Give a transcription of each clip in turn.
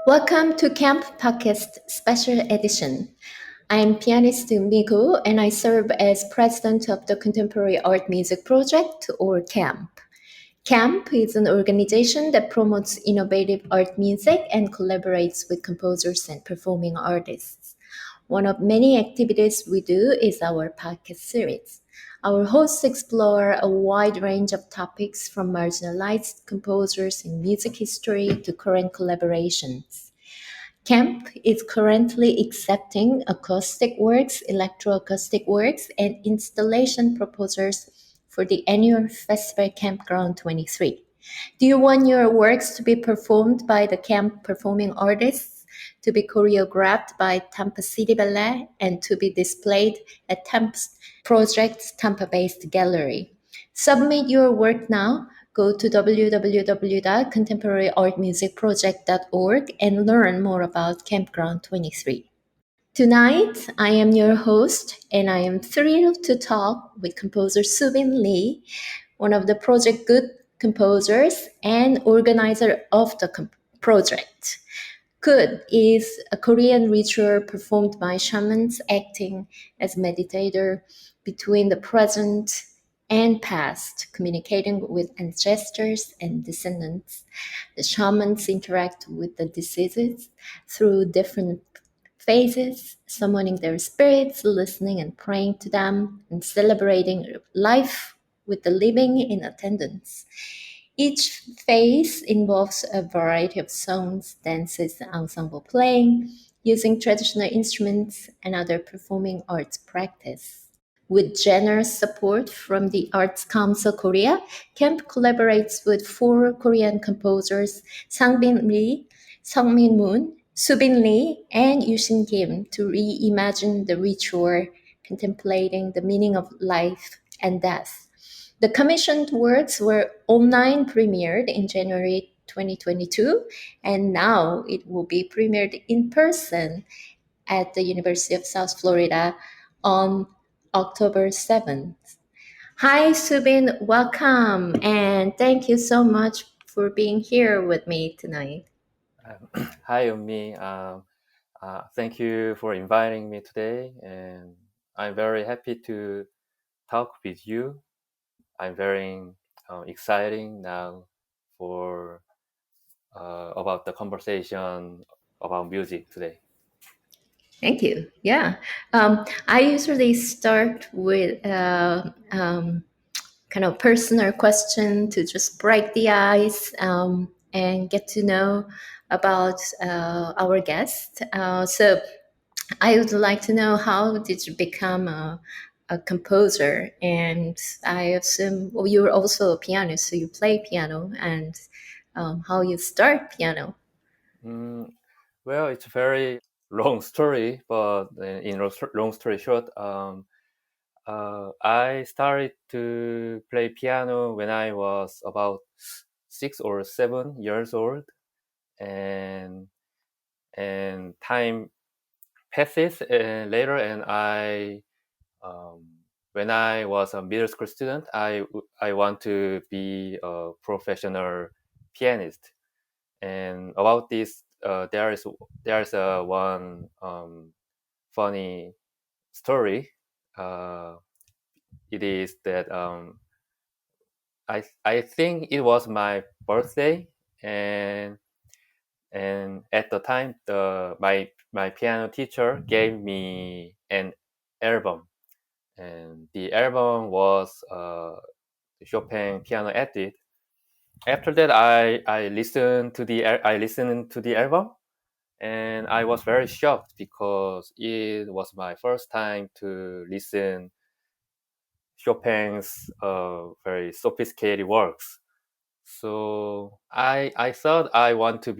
Welcome to Camp Podcast Special Edition. I'm pianist Eunmi Ko and I serve as president of the Contemporary Art Music Project, or CAMP. CAMP is an organization that promotes innovative art music and collaborates with composers and performing artists. One of many activities we do is our podcast series. Our hosts explore a wide range of topics from marginalized composers in music history to current collaborations. Camp is currently accepting acoustic works, electroacoustic works, and installation proposals for the annual festival Campground 23. Do you want your works to be performed by the camp performing artists, to be choreographed by Tampa City Ballet, and to be displayed at Tampa's Project's Tampa-based gallery? Submit your work now. Go to www.contemporaryartmusicproject.org and learn more about Campground 23. Tonight, I am your host, and I am thrilled to talk with composer Soobin Lee, one of the Project GÖT composers and organizer of the project. GÖT is a Korean ritual performed by shamans acting as meditator between the present and past, communicating with ancestors and descendants. The shamans interact with the deceased through different phases, summoning their spirits, listening and praying to them, and celebrating life with the living in attendance. Each phase involves a variety of songs, dances, and ensemble playing, using traditional instruments and other performing arts practice. With generous support from the Arts Council Korea, Camp collaborates with 4 Korean composers, Sangbin Rhie, Seokmin Mun, Soobin Lee, and Youshin Gim, to reimagine the ritual, contemplating the meaning of life and death. The commissioned works were online premiered in January 2022, and now it will be premiered in person at the University of South Florida on October 7th. Hi, Soobin, welcome, and thank you so much for being here with me tonight. Hi, Eunmi. Thank you for inviting me today, and I'm very happy to talk with you. I'm very exciting now for about the conversation about music today. Thank you. Yeah. I usually start with kind of personal question to just break the ice and get to know about our guest. So I would like to know, how did you become a composer? And I assume, well, you're also a pianist, so you play piano, and how you start piano. Well, it's a very long story, but in long story short, I started to play piano when I was about 6 or 7 years old, and time passes later, and when I was a middle school student, I want to be a professional pianist. And about this, there's a one funny story. It is that I think it was my birthday, and at the time my piano teacher gave me an album, and the album was Chopin piano etching. After that, I listened to the album, and I was very shocked because it was my first time to listen Chopin's very sophisticated works. So I thought I want to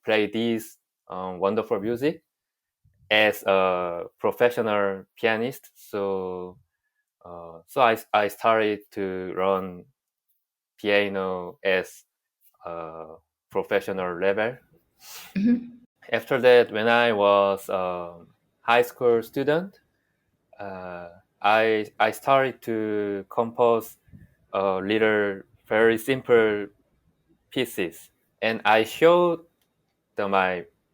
play this wonderful music as a professional pianist. So I started to learn piano as a professional level. Mhm. After that, when I was a high school student, uh, I started to compose little very simple pieces, and I showed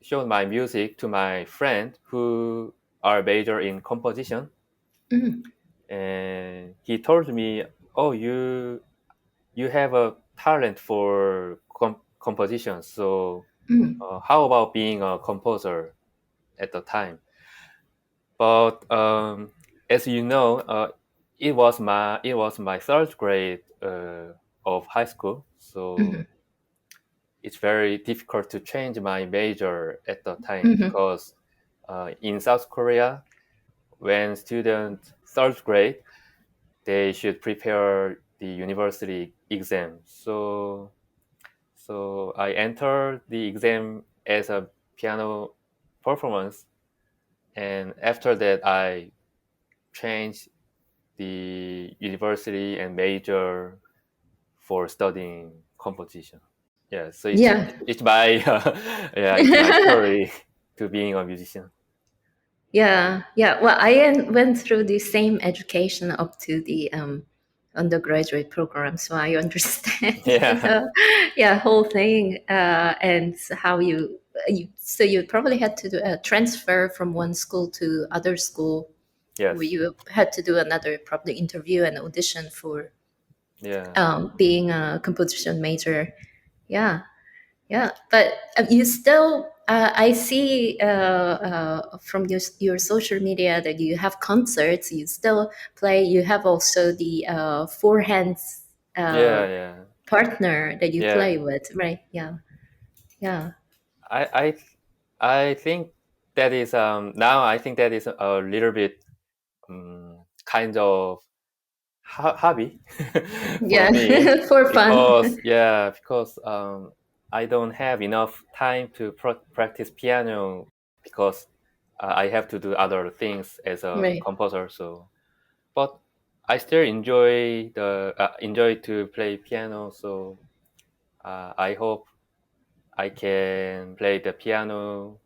showed my music to my friend who are major in composition, and he told me, "Oh, you have a talent for composition. So how about being a composer at the time?" But as you know, it was my third grade of high school, so it's very difficult to change my major at the time because in South Korea, when students third grade, they should prepare the university exam. So I entered the exam as a piano performance, and after that I changed the university and major for studying composition. Yeah, so it's Yeah. it's my yeah, it's my story to being a musician. Yeah, yeah. Well, went through the same education up to the undergraduate program, so I understand Yeah. the yeah whole thing and how you. So you probably had to do a transfer from one school to other school, where Yes. you had to do another probably interview and audition for Yeah. being a composition major. Yeah, yeah, but you still, I see from your social media that you have concerts, you still play, you have also the four hands Yeah. Yeah. partner that you Yeah. play with, right? Yeah, yeah, I I think that is now I think that is a little bit kind of hobby for me, yeah, for fun. because I don't have enough time to practice piano because I have to do other things as a Right. composer. So, but I still enjoy to play piano. So I hope I can play the piano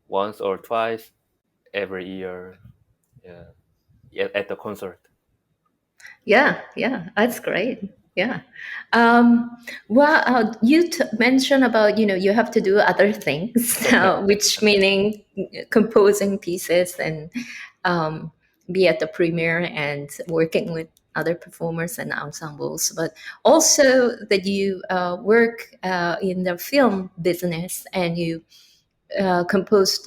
once or twice every year. Yeah, at the concert. Yeah, yeah, that's great. Yeah. Um, well, you mentioned about, you have to do other things, which meaning composing pieces and um, be at the premiere and working with other performers and ensembles, but also that you work in the film business and you composed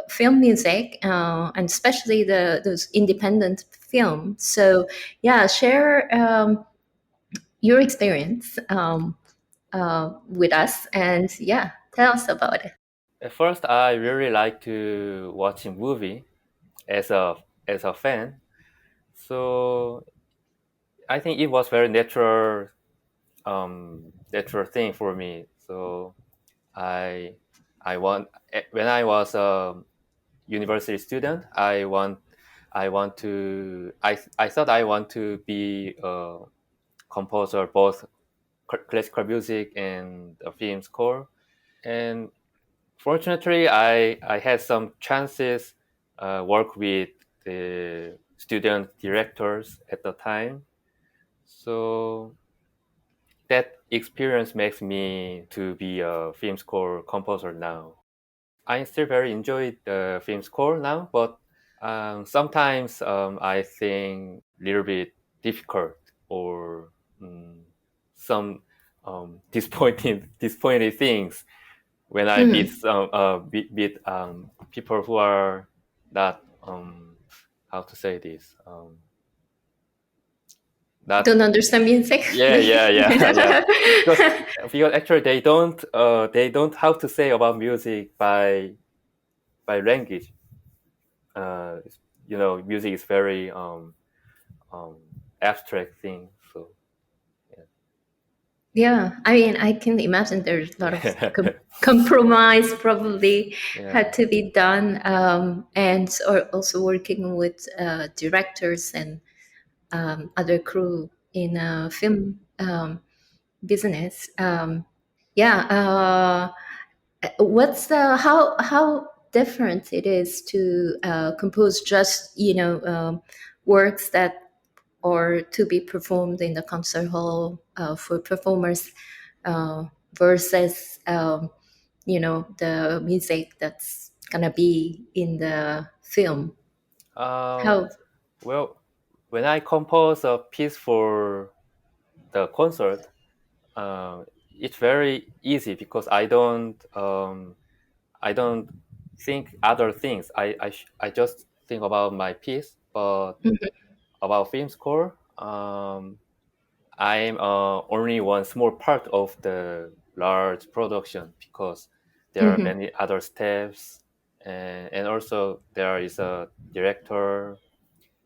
film music and especially those independent films. So yeah, share your experience with us and yeah, tell us about it. At first, I really like to watch a movie as a fan. So I think it was very natural thing for me. So I I want when I was a university student, I thought I want to be a composer, both classical music and a film score. And fortunately, I had some chances work with the student directors at the time. So that experience makes me to be a film score composer now. I still very enjoy the film score now, but sometimes I think a little bit difficult or some disappointing things when I meet Mm. some people who are not how to say this not Don't understand music. yeah because actually they don't how to say about music by language. uh Music is very um abstract thing, so Yeah, I mean, I can imagine there's a lot of yeah. compromise probably Yeah. had to be done, and or also working with directors and other crew in film business. Yeah, what's the how different it is to compose just works that or to be performed in the concert hall for performers uh, versus the music that's gonna be in the film? Um, How? well, when I compose a piece for the concert, it's very easy because I don't think other things. I just think about my piece, but about film score, I'm only one small part of the large production because there are Mhm, many other steps, and also there is a director,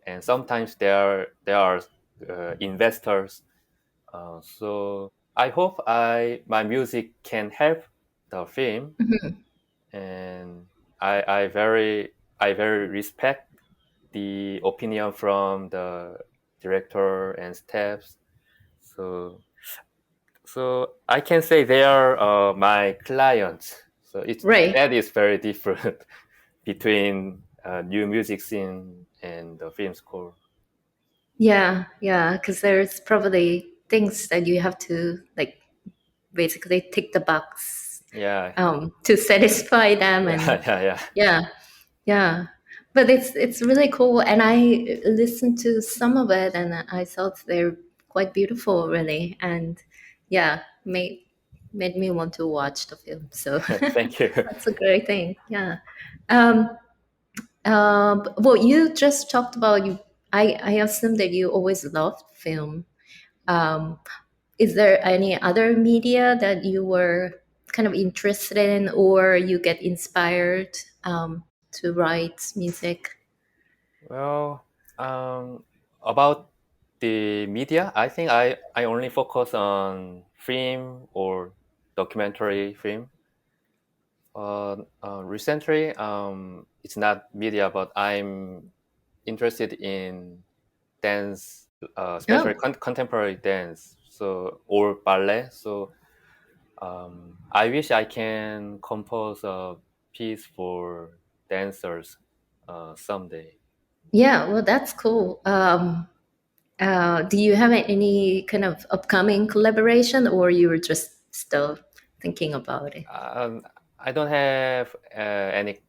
and sometimes there are investors. So I hope I my music can help the film, mhm, and I very respect the opinion from the director and staffs. So I can say they are my clients. So it's right. that is very different between new music scene and the film score. Yeah, yeah, because there's probably things that you have to like basically tick the box Yeah, to satisfy them, yeah, and yeah, yeah. yeah, yeah. But it's really cool, and I listened to some of it, and I thought they're quite beautiful, really, and yeah, made me want to watch the film. So Thank you. that's a great thing. Yeah. Um, well, you just talked about you. I assume that you always loved film. Um, is there any other media that you were kind of interested in, or you get inspired to write music? Well, about the media, I think I only focus on film or documentary film. Recently, it's not media, but I'm interested in dance, especially Oh, contemporary dance, so or ballet. So I wish I can compose a piece for dancers someday. yeah. Well, that's cool. Do you have any kind of upcoming collaboration, or you were just still thinking about it? Um, I don't have any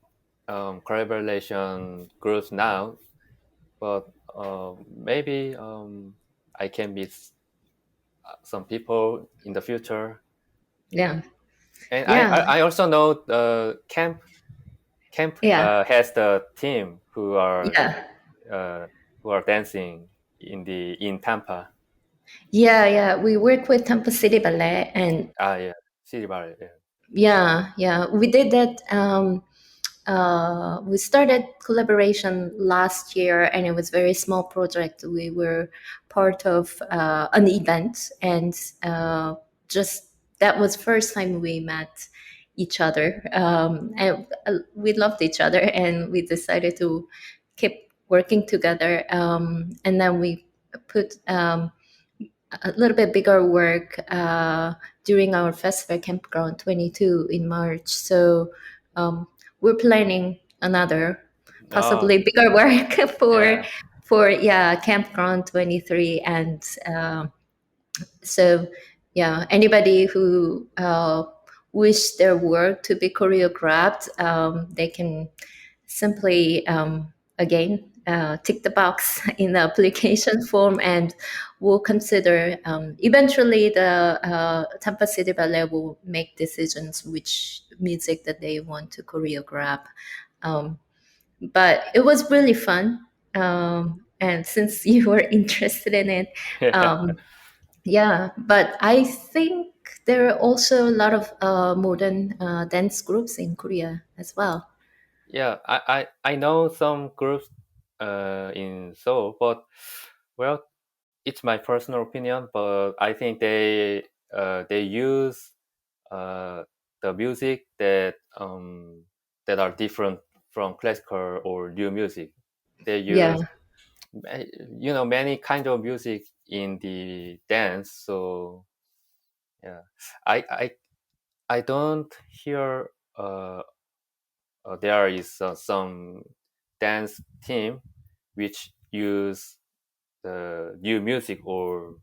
collaboration groups now, but maybe I can meet some people in the future. Yeah, And yeah, I also know camp yeah, has the team yeah, uh, who are dancing in Tampa. yeah, yeah. We work with Tampa City Ballet, and Ah, yeah, City Bar. Yeah. yeah, yeah. We did that. We started collaboration last year, and it was a very small project. We were part of an event, and just that was first time we met each other, and we loved each other, and we decided to keep working together. And then we put a little bit bigger work during our festival Campground 22 in March. So we're planning another Oh, possibly bigger work for yeah. yeah, Campground 23. And so yeah, anybody who wish their work to be choreographed, they can simply again tick the box in the application form, and we'll consider eventually the Tampa City Ballet will make decisions which music that they want to choreograph. um, but it was really fun, and since you were interested in it, Yeah. yeah, but I think there are also a lot of modern dance groups in Korea as well. Yeah, I know some groups in Seoul, but well, it's my personal opinion. But I think they use uh, the music that are different from classical or new music. They Yeah. use many kind of music in the dance. So yeah, I I I don't hear there is some dance team which use the new music or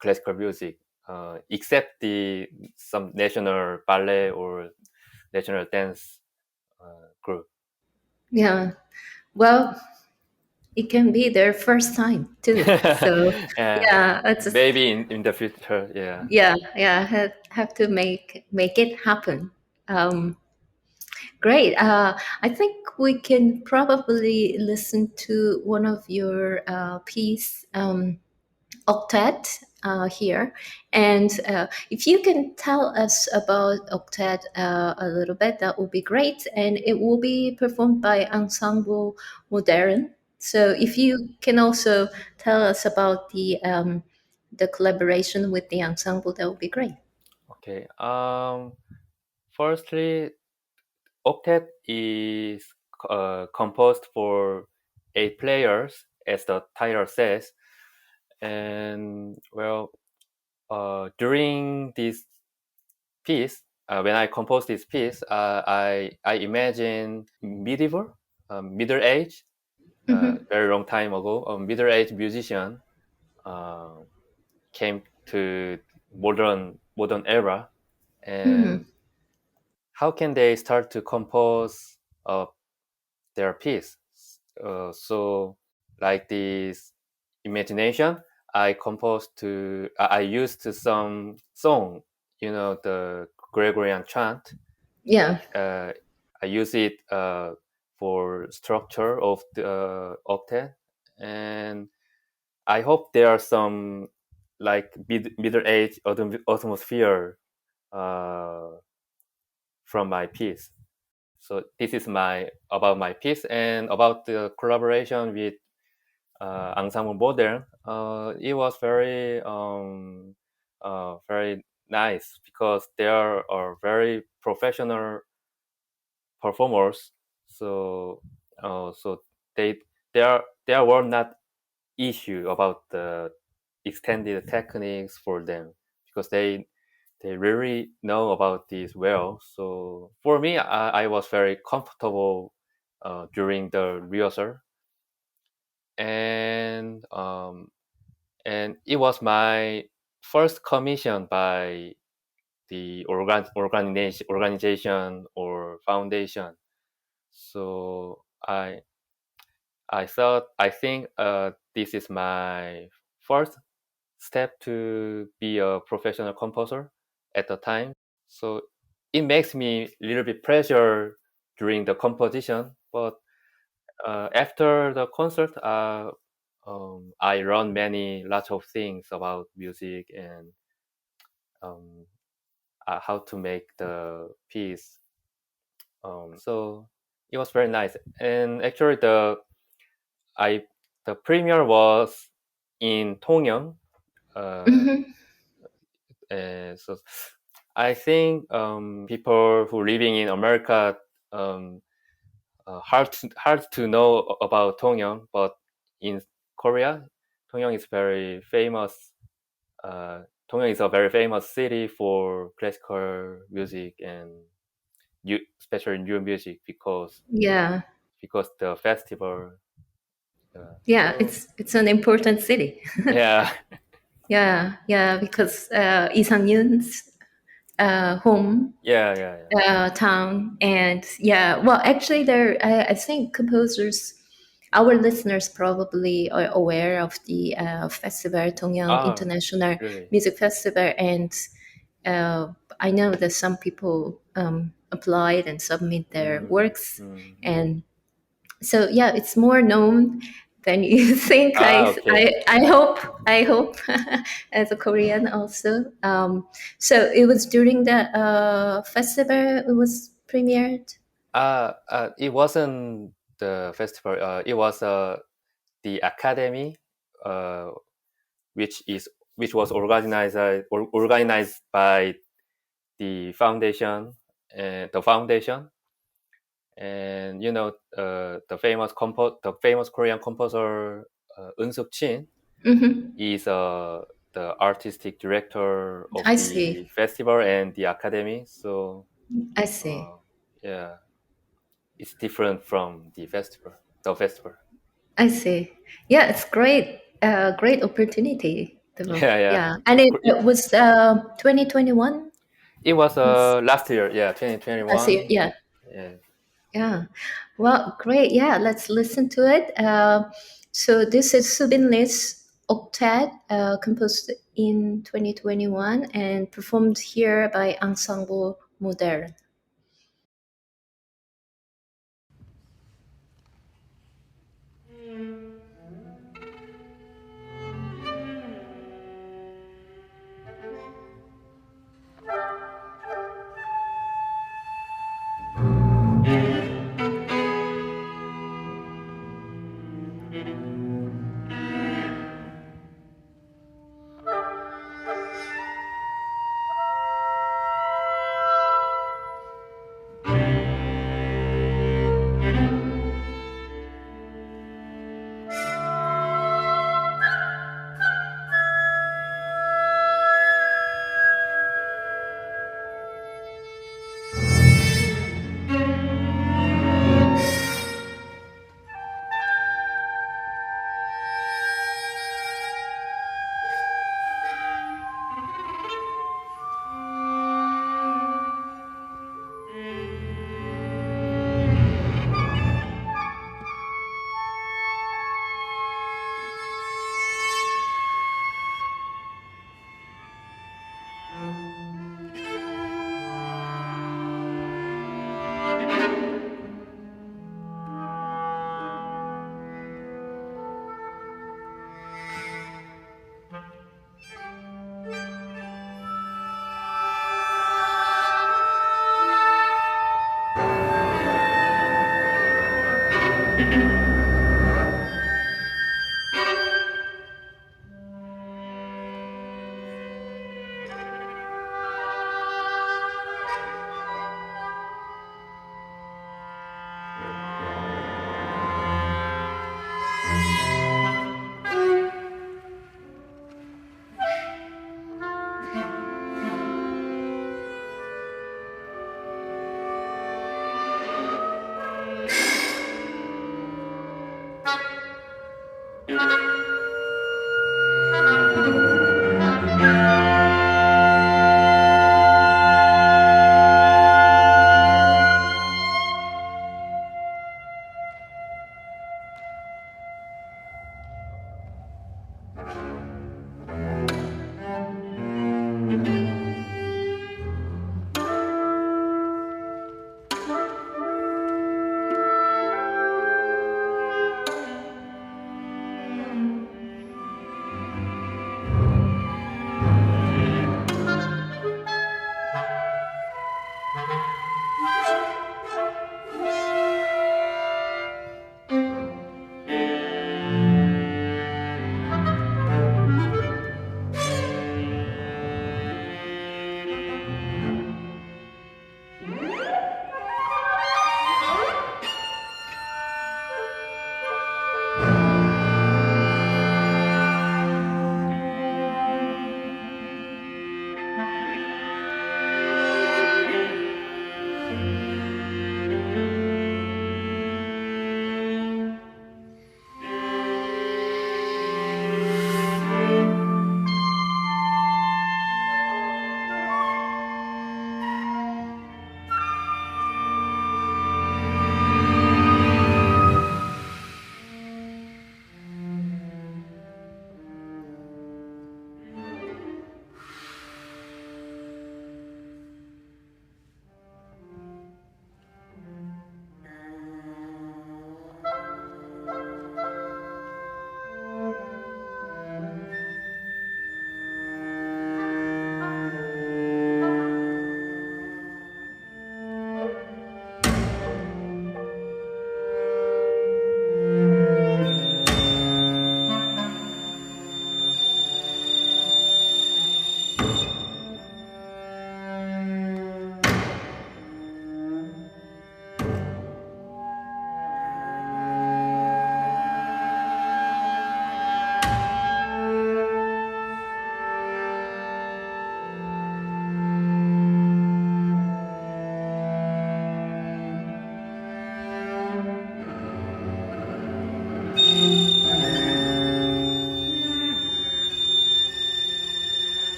classical music. except the some national ballet or national dance group. Yeah. Well, it can be their first time too. So Yeah, yeah, it's just, maybe in the future. Yeah. yeah, have to make it happen. Um, Great. I think we can probably listen to one of your piece, Octet, here. And if you can tell us about Octet a little bit, that would be great. And it will be performed by Ensemble Modern. So if you can also tell us about the collaboration with the ensemble, that would be great. Okay. Firstly, Octet is composed for 8 players, as the title says. And well, during this piece, when I composed this piece, I imagine middle age, Hmm. very long time ago, a middle aged musician uh, came to modern era, Hmm. and how can they start to compose their piece? So like this imagination, I used some song, the Gregorian chant. Yeah. uh, I use it for structure of the octet, and I hope there are some like middle age atmosphere uh, from my piece. So this is my about my piece, and about the collaboration with Ensemble Modern. It was very nice because they are very professional performers. So so they there were not issue about the extended techniques for them, because they really know about this well. So for me, I was very comfortable during the rehearsal, and it was my first commission by the organization or foundation. So I think this is my first step to be a professional composer at the time. So it makes me a little bit pressure during the composition, but after the concert, I learned lots of things about music, and um, how to make the piece. So it was very nice. And actually, I the premiere was in Tongyeong. Uh, Hmm. so I think people who living in America, um, hard to know about Tongyeong, but in Korea, Tongyeong is very famous. Tongyeong is a very famous city for classical music and especially new music, Yeah. because the festival. Yeah, So it's an important city. yeah, Yeah, yeah, because Isangyun's home yeah, yeah, yeah. town, and yeah, well, actually, I think composers, our listeners probably are aware of the festival, Dongyang Ah, International really? Music Festival, and I know that some people applied and submit their Mm, works, mm. and so yeah, it's more known than you think. Ah, okay. I hope as a Korean also. So it was during the festival it was premiered. It wasn't the festival. It was the academy, uh, which is which was organized by the foundation, and the foundation, and the famous Korean composer Eun Suk Hmm. is the artistic director of I the see. festival and the academy. So I see. uh, yeah, it's different from the festival. The festival. I see. Yeah, it's great. Great opportunity Yeah. Yeah, and it was 2021. It was Yes. last year, yeah, I see. 2021. Yeah, Yeah. yeah. Well, great. Yeah, let's listen to it. So this is Soobin Lee's Octet, composed in 2021 and performed here by Ensemble Modern.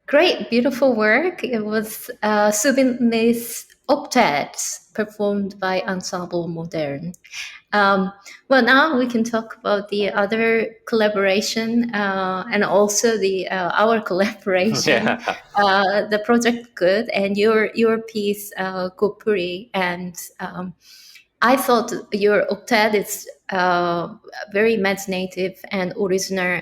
Great, beautiful work. It was Soobin Lee's Octet, performed by Ensemble Modern. Um, well, now we can talk about the other collaboration and also the our collaboration, Yeah. the Project Good and your piece, Gopuri. And I thought your octet is very imaginative and original.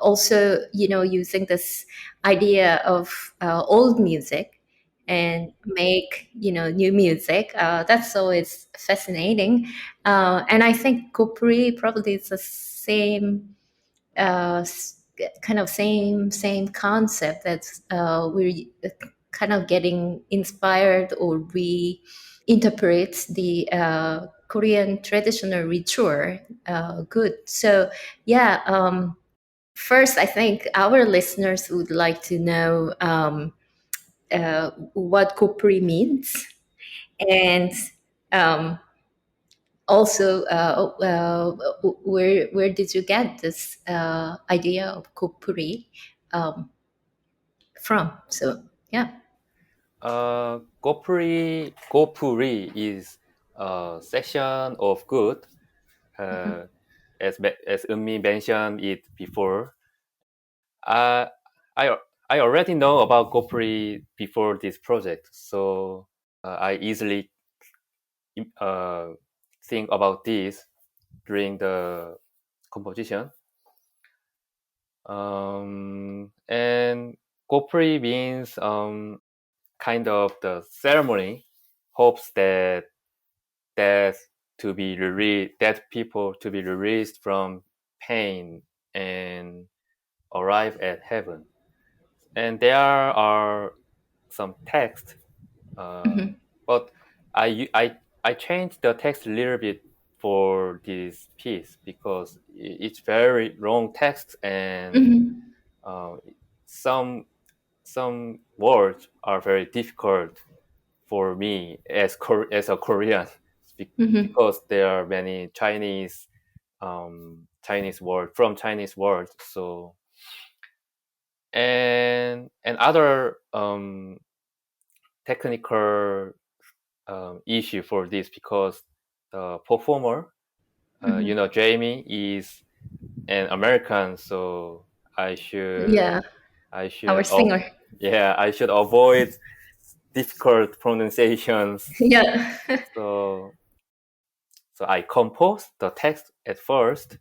Also, using this idea of old music and make new music. That's always fascinating, and I think Kupri probably is the same kind of same concept that we're kind of getting inspired or reinterpret the Korean traditional ritual good. So yeah, first I think our listeners would like to know what Kopri means, and um, also where did you get this idea of Kopri um, from? So yeah. Gopuri is a section of good, Mhm. uh, as Eunmi mentioned it before. Uh, I I already know about Gopuri before this project, so I easily uh, think about this during the composition. And Gopuri means kind of the ceremony, hopes that that people to be released from pain and arrive at heaven. And there are some text, Mhm. but I changed the text a little bit for this piece because it's very long text, and Mhm. uh, some some words are very difficult for me as a Korean Mhm. because there are many Chinese word from Chinese words. So and other technical issue for this because the performer, Mhm. Jamie is an American, so I should Yeah, I our should oh singer. yeah I should avoid difficult pronunciations. Yeah. So so I composed the text at first,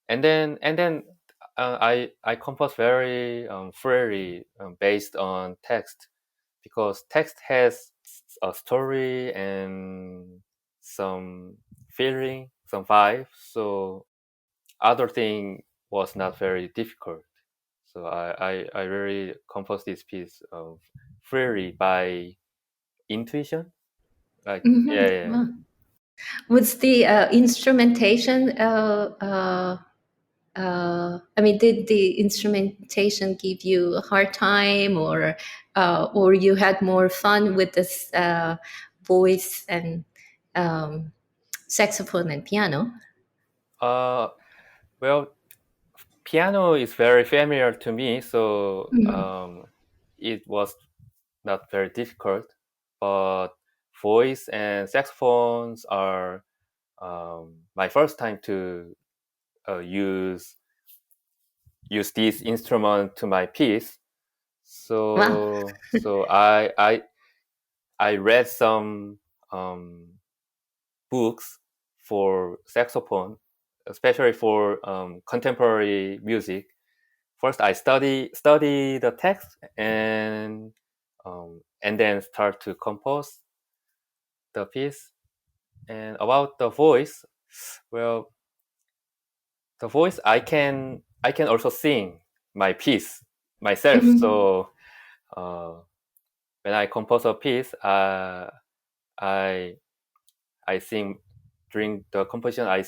and then I compose very freely based on text because text has a story and some feeling, some vibe. So other thing was not very difficult. So I really composed this piece freely by intuition. Like Mhm. yeah, yeah. Wow. Was the instrumentation I mean, did the instrumentation give you a hard time, or you had more fun with this voice and um, saxophone and piano? Uh, well, piano is very familiar to me, so Mhm. it was not very difficult. But voice and saxophones are my first time to use this instrument to my piece. Wow. So I read some um, books for saxophone, especially for contemporary music. First, I study the text and then start to compose the piece. And about the voice, well, the voice I can also sing my piece myself. Mhm. So uh, when I compose a piece, I I sing during the composition. I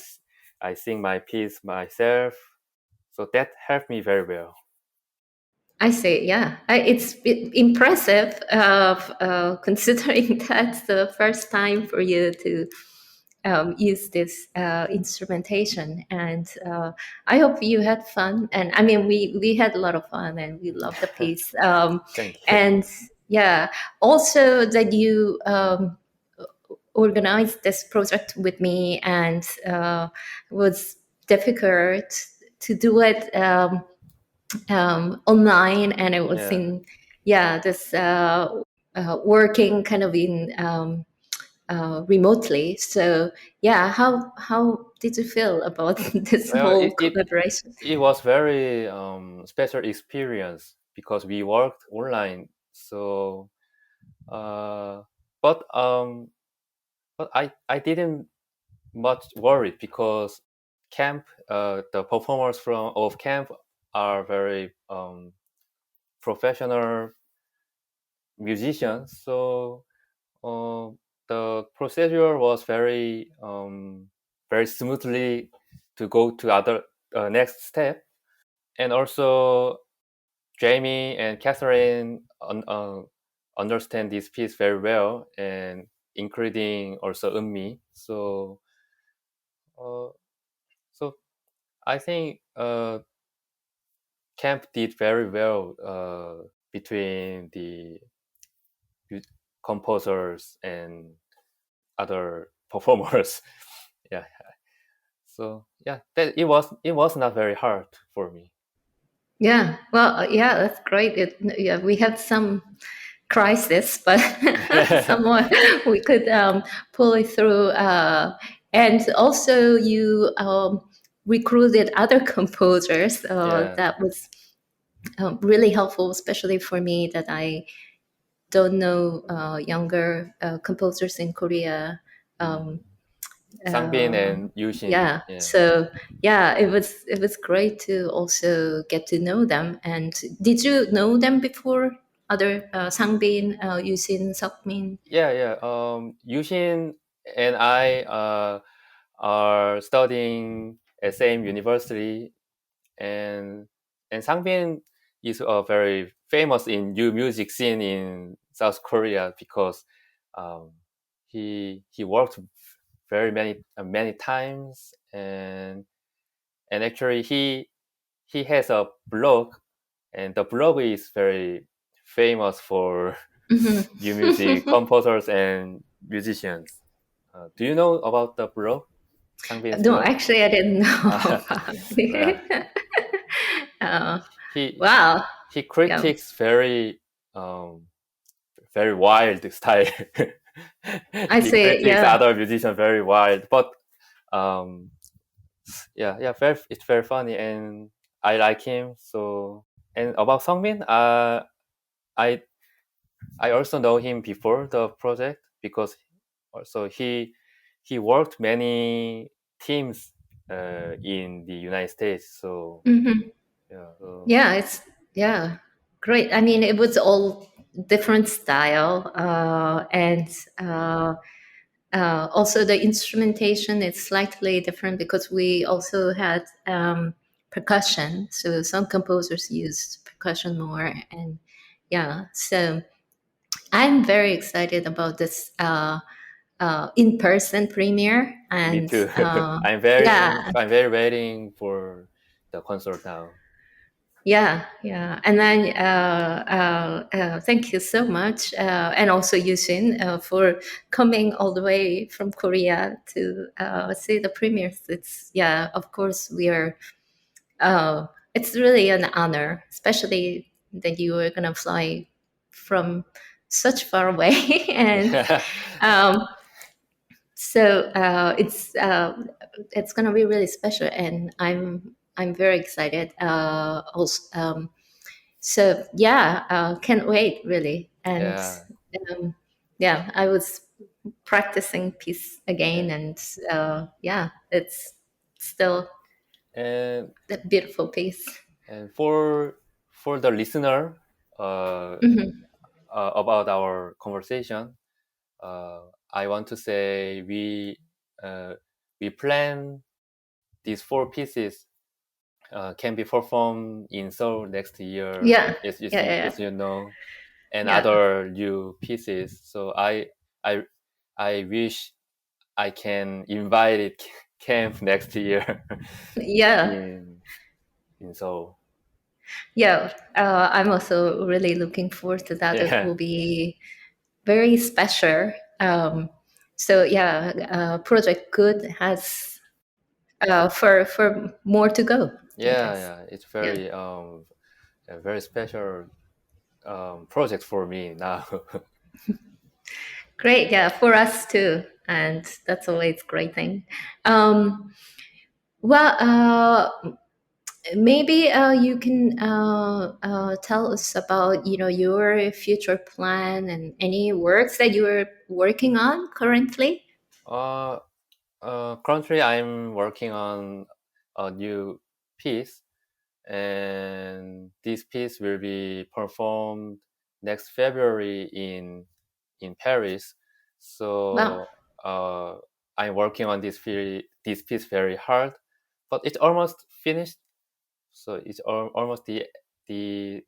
sing my piece myself. So that helped me very well. I see. Yeah, it's impressive considering that's the first time for you to use this instrumentation. And I hope you had fun. And I mean, we had a lot of fun, and we loved the piece. Thank you. And yeah, also that you organized this project with me, and was difficult to do it online, and it was Yeah. in this working kind of in remotely. So yeah, how did you feel about this Well, whole collaboration? it was very special experience because we worked online. So, uh, but um, but I didn't much worried because camp the performers from of camp are very professional musicians. So uh, the procedure was very smoothly to go to other next step. And also Jamie and Catherine understand this piece very well, and including also Eunmi. So uh, so I think camp did very well between the composers and other performers. Yeah. So yeah, that it was not very hard for me. Yeah, well, yeah, that's great. Yeah, we had some crisis, but somewhat we could pull it through. And also, you recruited other composers. Yeah. That was really helpful, especially for me that I don't know younger composers in Korea. Um, Sangbin uh, and Youshin. yeah, Yeah. so yeah, it was great to also get to know them. And did you know them before? Other Sangbin, Yusin, Seokmin. Yeah. Youshin and I are studying at same university, and Sangbin is very famous in new music scene in South Korea because um, he worked very many times, and actually he has a blog, and the blog is very famous for new music Mhm. composers and musicians. Do you know about the blog, Sangbin's No, blog? actually, I didn't know Uh, about well, it. uh, he wow. he Yeah. critiques um, very wild style. I He see. critiques Yeah. other musicians very wild, but um, it's very funny, and I like him. So, and about Sungmin, I I also know him before the project because also he worked many teams in the United States. So Hmm. yeah, Yeah, it's yeah, great. I mean, it was all different style, and uh, also the instrumentation is slightly different because we also had percussion. So some composers used percussion more, and yeah. So I'm very excited about this in-person premiere, me and too. yeah. I'm very waiting for the concert now. Yeah, yeah. And then thank you so much. And also Yushin for coming all the way from Korea to see the premieres. It's, yeah, of course, it's really an honor, especially that you are going to fly from such far away. And Yeah. um, so it's going to be really special. And I'm very excited. Also, so yeah, can't wait really. And Yeah, um, yeah, I was practicing piece again, yeah. and yeah, it's still And a beautiful piece. for the listener uh, Hmm. about our conversation, I want to say uh, we plan these four pieces can be performed in Seoul next year, Yeah, yeah, yeah, as you know, and yeah. other new pieces. So I I wish I can invite it camp next year Yeah, in Seoul. yeah. I'm also really looking forward to that. It Yeah, will be very special. So yeah, Project Good has for more to go, I yeah, guess. yeah. It's Yeah, very a very special project for me now. great. Yeah, for us too, and that's always a great thing. Um, well, maybe you can tell us about your future plan and any works that you are working on currently. uh, Currently, I'm working on a new piece, and this piece will be performed next February in Paris. Wow. So I'm working on this piece very hard, but it's almost finished. So it's almost the the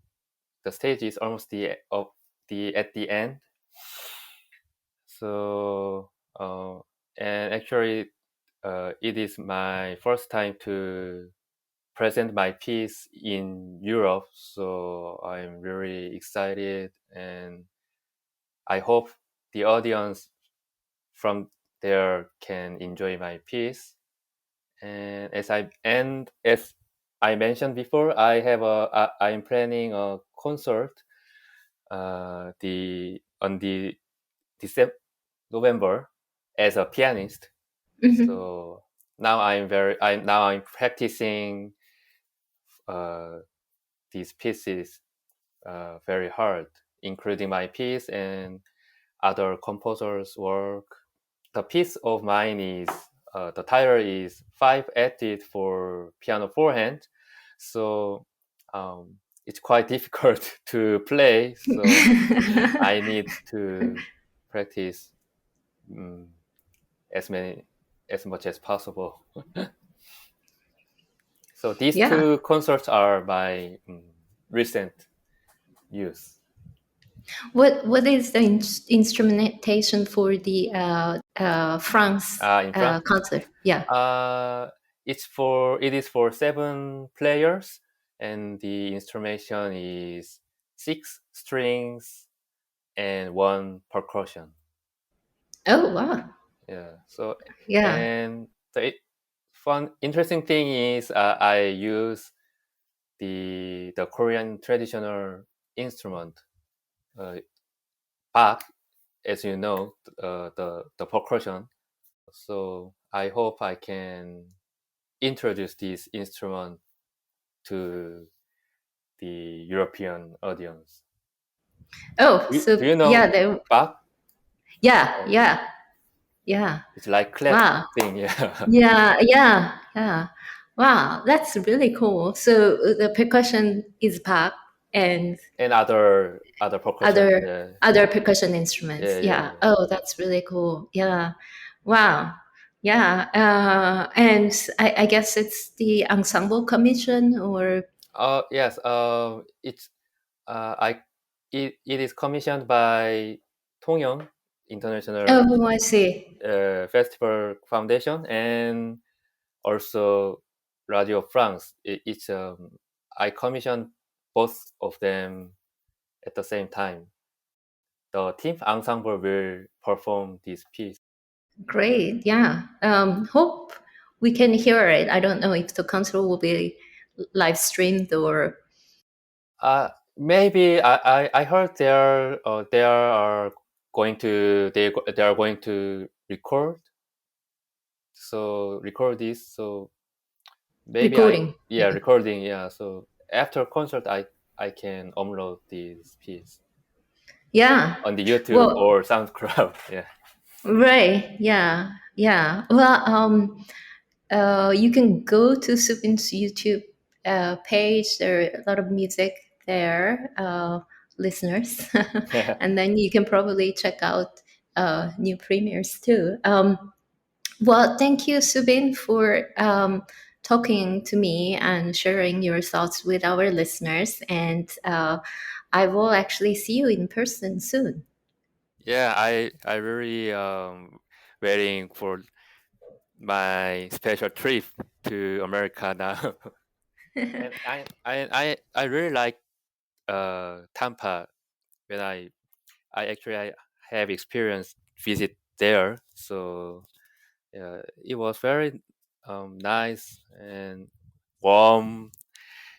stage is almost the at the end. So and actually, it is my first time to present my piece in Europe. So I'm really excited, and I hope the audience from there can enjoy my piece. And as I mentioned before, I'm planning a concert the on the December November as a pianist. Hmm. So now I'm practicing uh, these pieces very hard, including my piece and other composers' work. The piece of mine is the title is Five Etudes for Piano Forehand. So it's quite difficult to play. So I need to practice um, as many as much as possible. So these Yeah. two concerts are my recent use. What is the instrumentation for the France In France, concert? Yeah. uh, it is for 7 players, and the instrumentation is 6 strings and 1 percussion. Oh wow. Yeah. So Yeah. and the fun interesting thing is I use the Korean traditional instrument, uh, bak, as you know, the percussion. So I hope I can introduce this instrument to the European audience. Oh, Do so you yeah, know bak? yeah, Oh, yeah, yeah. it's like clap Wow. thing, yeah, Yeah, yeah, yeah. Wow, that's really cool. So the percussion is back and and other percussion, other yeah, other percussion instruments. yeah, yeah, Yeah. yeah. Oh, that's really cool. Yeah. Wow. Yeah. And I guess it's the ensemble commission or Yes. It's I it is commissioned by Tongyeong International oh, I see. Festival Foundation and also Radio France. I commissioned both of them at the same time. The team ensemble will perform this piece. Great. Yeah. Hope we can hear it. I don't know if the concert will be live streamed or Maybe I heard they are going to they are going to record this. So maybe recording. yeah, Yeah. recording, yeah. So after concert I can upload this piece Yeah. on the YouTube Well, or SoundCloud. Yeah. right. Yeah. Yeah. Well, you can go to Soobin's YouTube page. There are a lot of music there, listeners, and then you can probably check out new premieres too. Well, thank you, Subin, for talking to me and sharing your thoughts with our listeners. And I will actually see you in person soon. Yeah, I really waiting for my special trip to America now. And I really like Tampa when I have experienced visit there. So it was very nice and warm,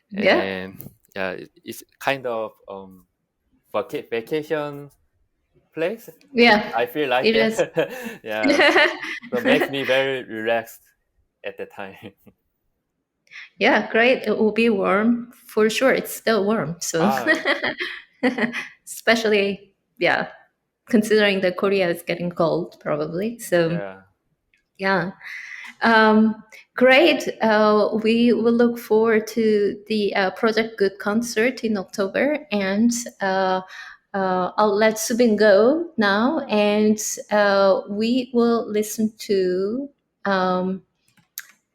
Yeah. and it's kind of vacation place. Yeah. I feel like It is. that. Yeah, so makes me very relaxed at the time. Yeah, great. It will be warm for sure. It's still warm. So, Ah, especially, yeah, considering that Korea is getting cold, probably. So, yeah. yeah. Great. We will look forward to the Project Good concert in October, and I'll let Subin go now, and we will listen to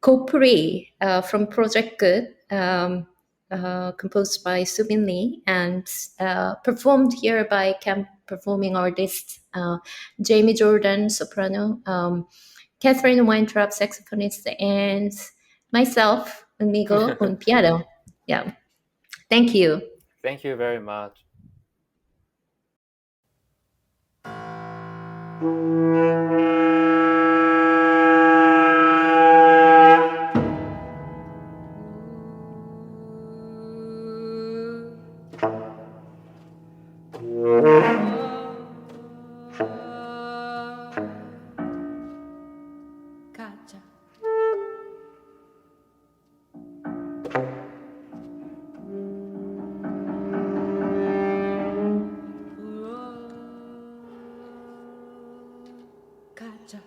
Kopri from Project Good, composed by Soobin Lee and performed here by camp performing artists Jamie Jordan, soprano, Katherine Weintraub, saxophonist, and myself, Eunmi Ko, on piano. Yeah, thank you. Thank you very much. 가자. 가자.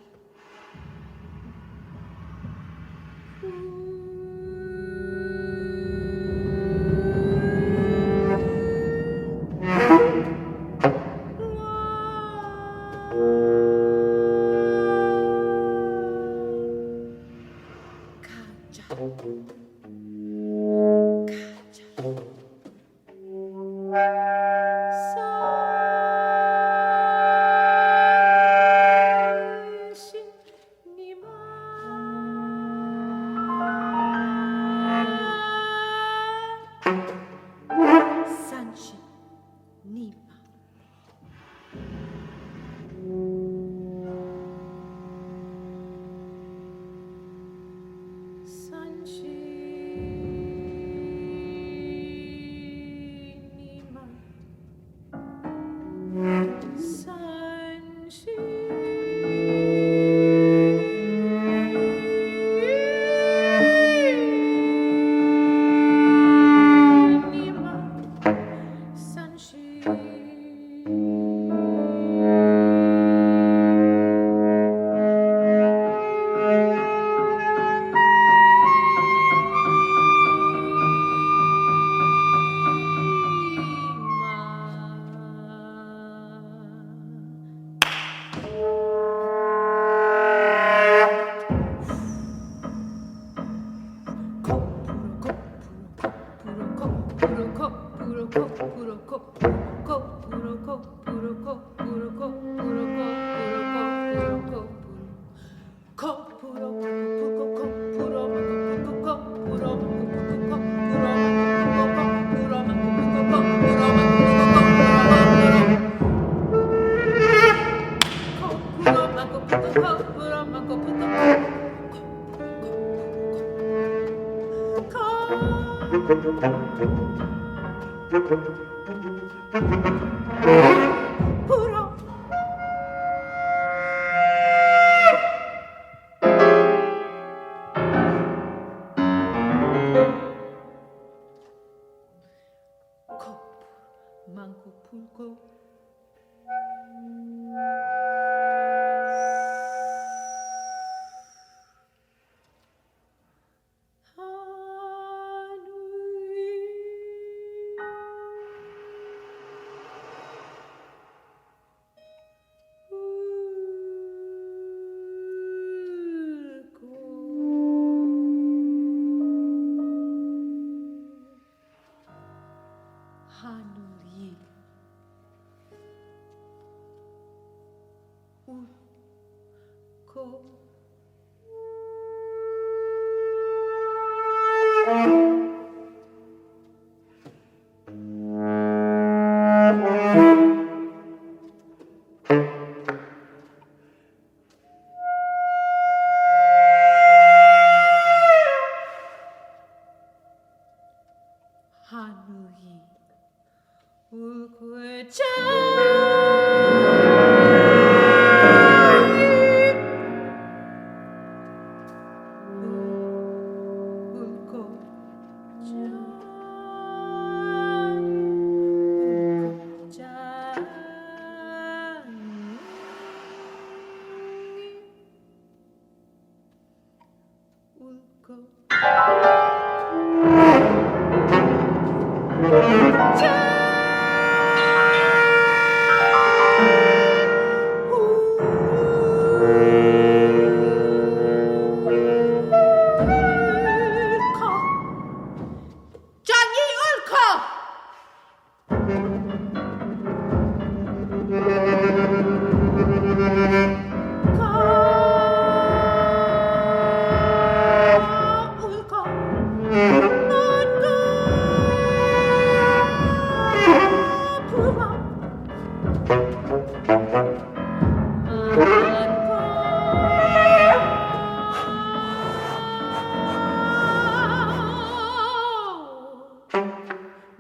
하늘이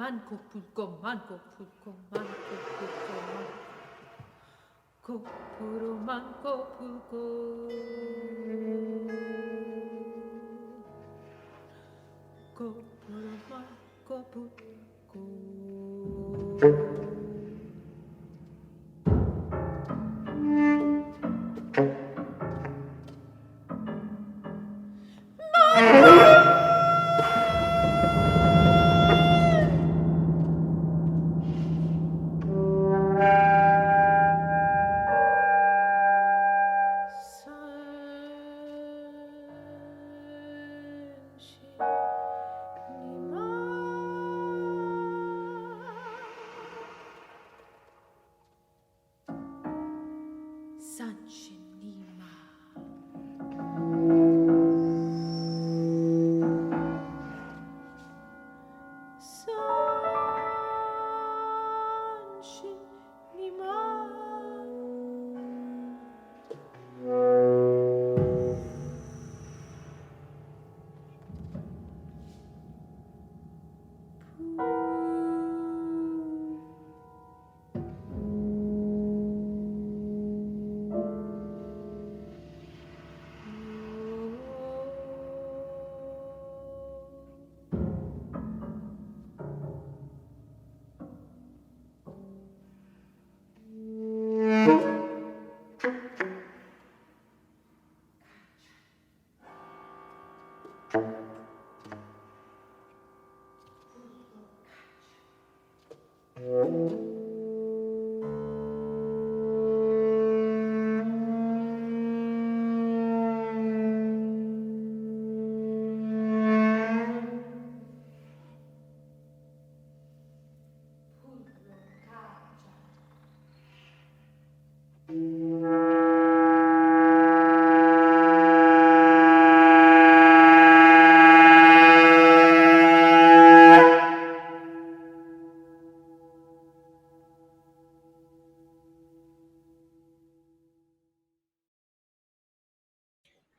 많고 붉고 많고 붉고 많고 붉고 고프로 많고 붉고 고프로 많고 붉고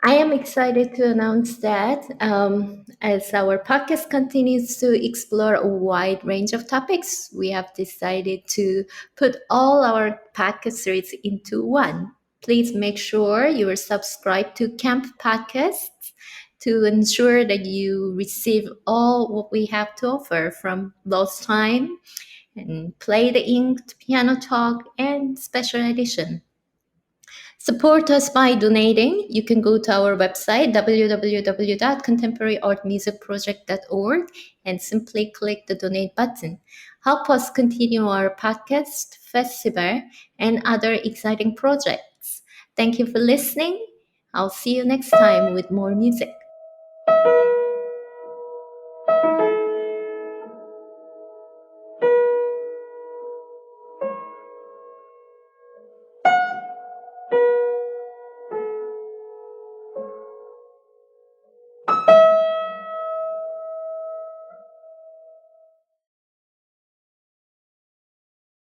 I am excited to announce that as our podcast continues to explore a wide range of topics, we have decided to put all our podcast series into one. Please make sure you are subscribed to Camp Podcasts to ensure that you receive all what we have to offer, from Lost Time and Play the Inked Piano Talk and Special Edition. Support us by donating. You can go to our website, www.contemporaryartmusicproject.org, and simply click the donate button. Help us continue our podcast, festival, and other exciting projects. Thank you for listening. I'll see you next time with more music.